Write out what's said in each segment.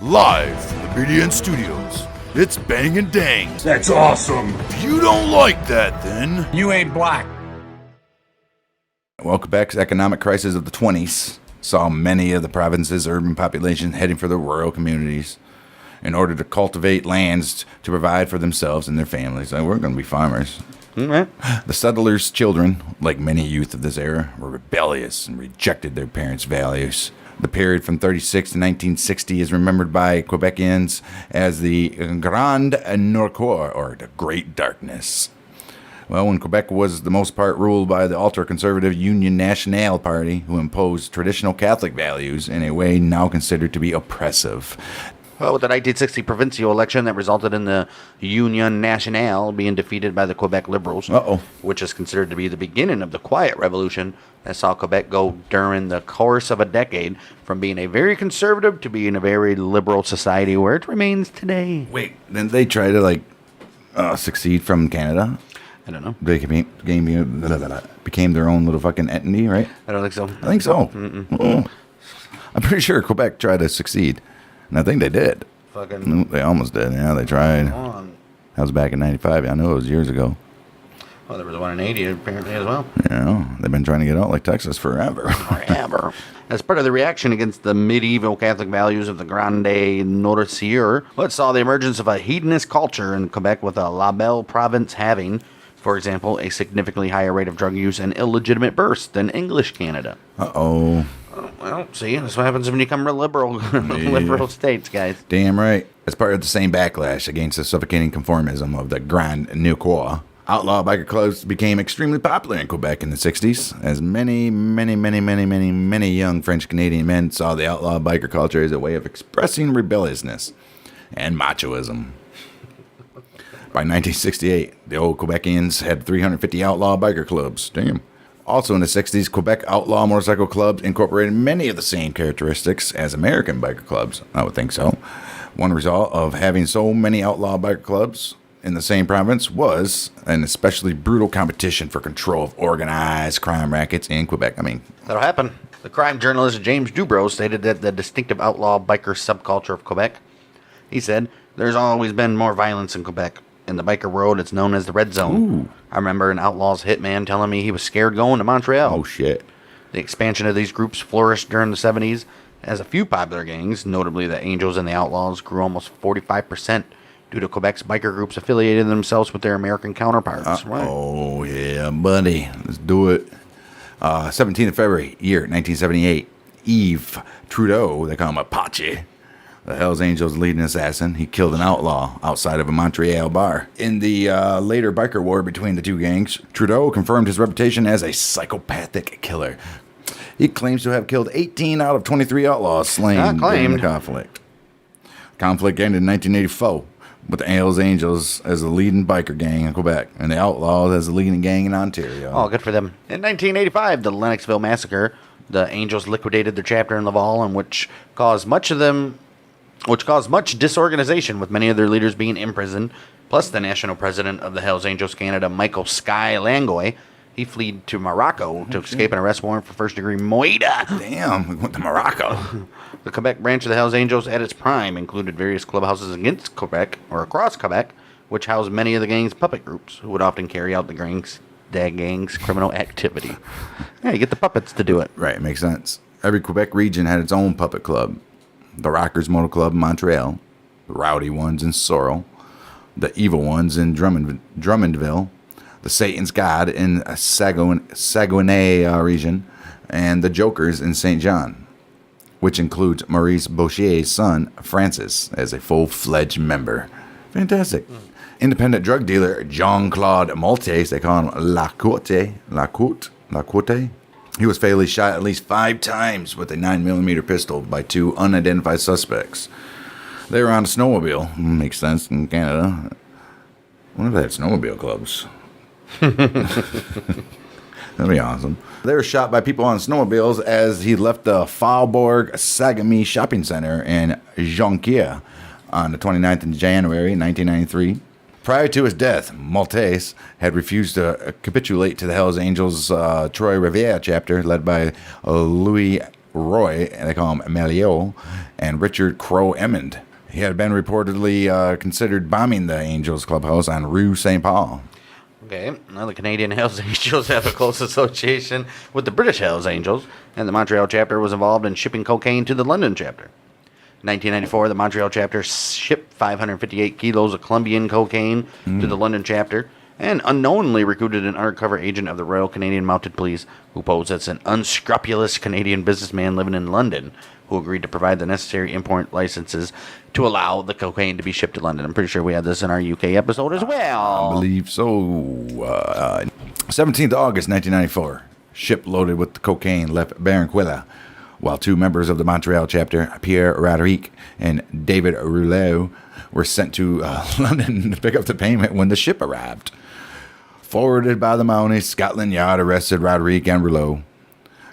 Live from the BDN Studios, it's Bang and Dang. That's awesome. If you don't like that, then You ain't black. Well, Quebec's economic crisis of the 20s saw many of the province's urban population heading for the rural communities in order to cultivate lands to provide for themselves and their families. Like, we're going to be farmers. Mm-hmm. The settlers' children, like many youth of this era, were rebellious and rejected their parents' values. The period from 36 to 1960 is remembered by Quebecians as the Grande Noirceur, or the Great Darkness. Well, when Quebec was the most part ruled by the ultra-conservative Union Nationale Party, who imposed traditional Catholic values in a way now considered to be oppressive. Well, with the 1960 provincial election that resulted in the Union Nationale being defeated by the Quebec Liberals, which is considered to be the beginning of the Quiet Revolution that saw Quebec go during the course of a decade from being a very conservative to being a very liberal society where it remains today. Wait, didn't they try to, succeed from Canada? I don't know. They became their own little fucking entity, right? I don't think so. I think so. I'm pretty sure Quebec tried to succeed. And I think they did. They almost did. Yeah, they tried. That was back in 95. I know it was years ago. Well, there was one in 80 apparently as well. They've been trying to get out like Texas forever. As part of the reaction against the medieval Catholic values of the Grande Noirceur, it saw the emergence of a hedonist culture in Quebec, with a La Belle province having, for example, a significantly higher rate of drug use and illegitimate births than English Canada. Well, see, that's what happens when you become real liberal, liberal states, guys. Damn right. As part of the same backlash against the suffocating conformism of the Grande Noirceur, outlaw biker clubs became extremely popular in Quebec in the 60s, as many young French-Canadian men saw the outlaw biker culture as a way of expressing rebelliousness and machoism. By 1968, the old Quebecians had 350 outlaw biker clubs. Damn. Also in the 60s, Quebec outlaw motorcycle clubs incorporated many of the same characteristics as American biker clubs. I would think so. One result of having so many outlaw biker clubs in the same province was an especially brutal competition for control of organized crime rackets in Quebec. That'll happen. The crime journalist James Dubrow stated that the distinctive outlaw biker subculture of Quebec, he said, "There's always been more violence in Quebec. In the biker world, it's known as the Red Zone." Ooh. I remember an outlaw's hitman telling me he was scared going to Montreal. Oh, shit. The expansion of these groups flourished during the 70s, as a few popular gangs, notably the Angels and the Outlaws, grew almost 45% due to Quebec's biker groups affiliating themselves with their American counterparts. Right. Oh, yeah, buddy. Let's do it. 17th of February, year 1978. Yves Trudeau, they call him Apache, the Hells Angels' leading assassin, he killed an outlaw outside of a Montreal bar. In the later biker war between the two gangs, Trudeau confirmed his reputation as a psychopathic killer. He claims to have killed 18 out of 23 outlaws slain during the conflict. Conflict ended in 1984 with the Hells Angels as the leading biker gang in Quebec and the Outlaws as the leading gang in Ontario. Oh, good for them. In 1985, the Lennoxville Massacre, the Angels liquidated their chapter in Laval, and which caused much disorganization, with many of their leaders being imprisoned, plus the national president of the Hells Angels Canada, Michael Sky Langoy. He fled to Morocco to escape an arrest warrant for first-degree murder. Damn, we went to Morocco. The Quebec branch of the Hells Angels at its prime included various clubhouses against Quebec, or across Quebec, which housed many of the gang's puppet groups, who would often carry out the gang's criminal activity. Yeah, you get the puppets to do it. Right, makes sense. Every Quebec region had its own puppet club. The Rockers Motor Club in Montreal, the Rowdy ones in Sorel, the Evil ones in Drummondville, the Satan's God in Saguenay region, and the Jokers in St. John, which includes Maurice Boucher's son, Francis, as a full-fledged member. Fantastic. Independent drug dealer Jean-Claude Maltais, they call him La Cote. He was fatally shot at least 5 times with a 9mm pistol by 2 unidentified suspects. They were on a snowmobile. Makes sense in Canada. I wonder if they have snowmobile clubs. That'd be awesome. They were shot by people on snowmobiles as he left the Faubourg Sagami shopping center in Jonquière on the 29th of January, 1993. Prior to his death, Maltais had refused to capitulate to the Hells Angels Trois Rivières chapter led by Louis Roy, and they call him Emilio, and Richard Crow Emmond. He had been reportedly considered bombing the Angels clubhouse on Rue St. Paul. Okay, now the Canadian Hells Angels have a close association with the British Hells Angels, and the Montreal chapter was involved in shipping cocaine to the London chapter. In 1994, the Montreal chapter shipped 558 kilos of Colombian cocaine to the London chapter, and unknowingly recruited an undercover agent of the Royal Canadian Mounted Police who posed as an unscrupulous Canadian businessman living in London who agreed to provide the necessary import licenses to allow the cocaine to be shipped to London. I'm pretty sure we had this in our UK episode as well. I believe so. 17th August 1994, ship loaded with the cocaine left Barranquilla, while two members of the Montreal chapter, Pierre Roderick and David Rouleau, were sent to London to pick up the payment when the ship arrived. Forwarded by the Mounties, Scotland Yard arrested Roderick and Rouleau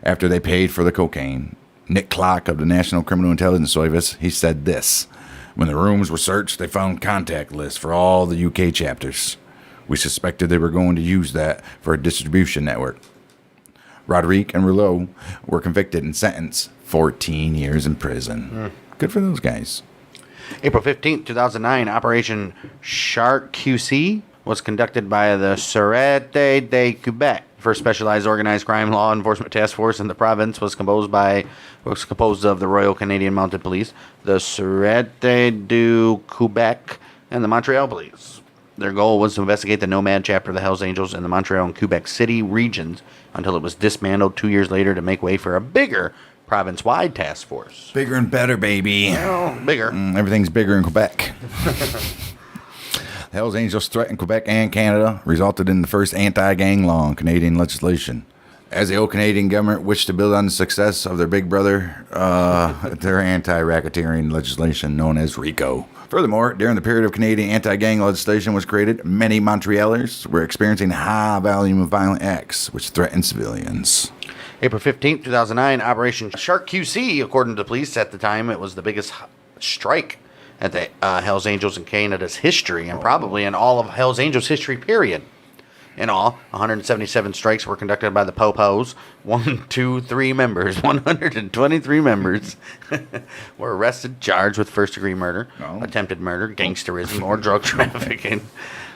after they paid for the cocaine. Nick Clark of the National Criminal Intelligence Service, he said this: when the rooms were searched, they found contact lists for all the UK chapters. We suspected they were going to use that for a distribution network. Roderick and Rouleau were convicted and sentenced 14 years in prison. Good for those guys. April 15th, 2009, Operation Shark QC was conducted by the Sûreté de Quebec. First specialized organized crime law enforcement task force in the province was composed of the Royal Canadian Mounted Police, the Sûreté du Quebec, and the Montreal Police. Their goal was to investigate the Nomad chapter of the Hells Angels in the Montreal and Quebec City regions until it was dismantled 2 years later to make way for a bigger province-wide task force. Bigger and better, baby. Oh, bigger. Everything's bigger in Quebec. The Hells Angels' threat in Quebec and Canada resulted in the first anti-gang law in Canadian legislation. As the old Canadian government wished to build on the success of their big brother, their anti-racketeering legislation known as RICO. Furthermore, during the period of Canadian anti-gang legislation was created, many Montrealers were experiencing a high volume of violent acts, which threatened civilians. April 15th, 2009, Operation Shark QC, according to police at the time, it was the biggest strike at the Hells Angels in Canada's history, and probably in all of Hells Angels' history, period. In all, 177 strikes were conducted by the Popos. 123 members were arrested, charged with first-degree murder, attempted murder, gangsterism, or drug trafficking.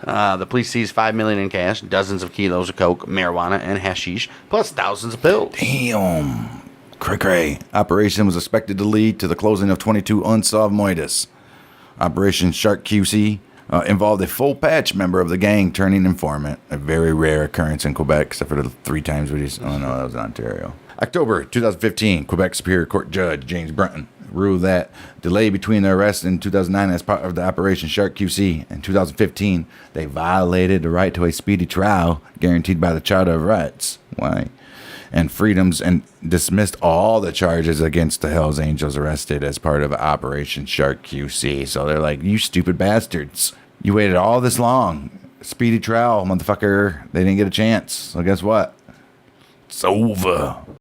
The police seized $5 million in cash, dozens of kilos of coke, marijuana, and hashish, plus thousands of pills. Damn. Cray-cray. Operation was expected to lead to the closing of 22 unsolved moitas. Operation Shark QC involved a full patch member of the gang turning informant, a very rare occurrence in Quebec, except for the 3 times we just... Oh, no, that was in Ontario. October 2015, Quebec Superior Court Judge James Brunton ruled that delay between their arrests in 2009 as part of the Operation Shark QC in 2015, they violated the right to a speedy trial guaranteed by the Charter of Rights. Why? And freedoms, and dismissed all the charges against the Hells Angels arrested as part of Operation Shark QC. So they're like, you stupid bastards. You waited all this long. Speedy trial, motherfucker. They didn't get a chance. So guess what? It's over.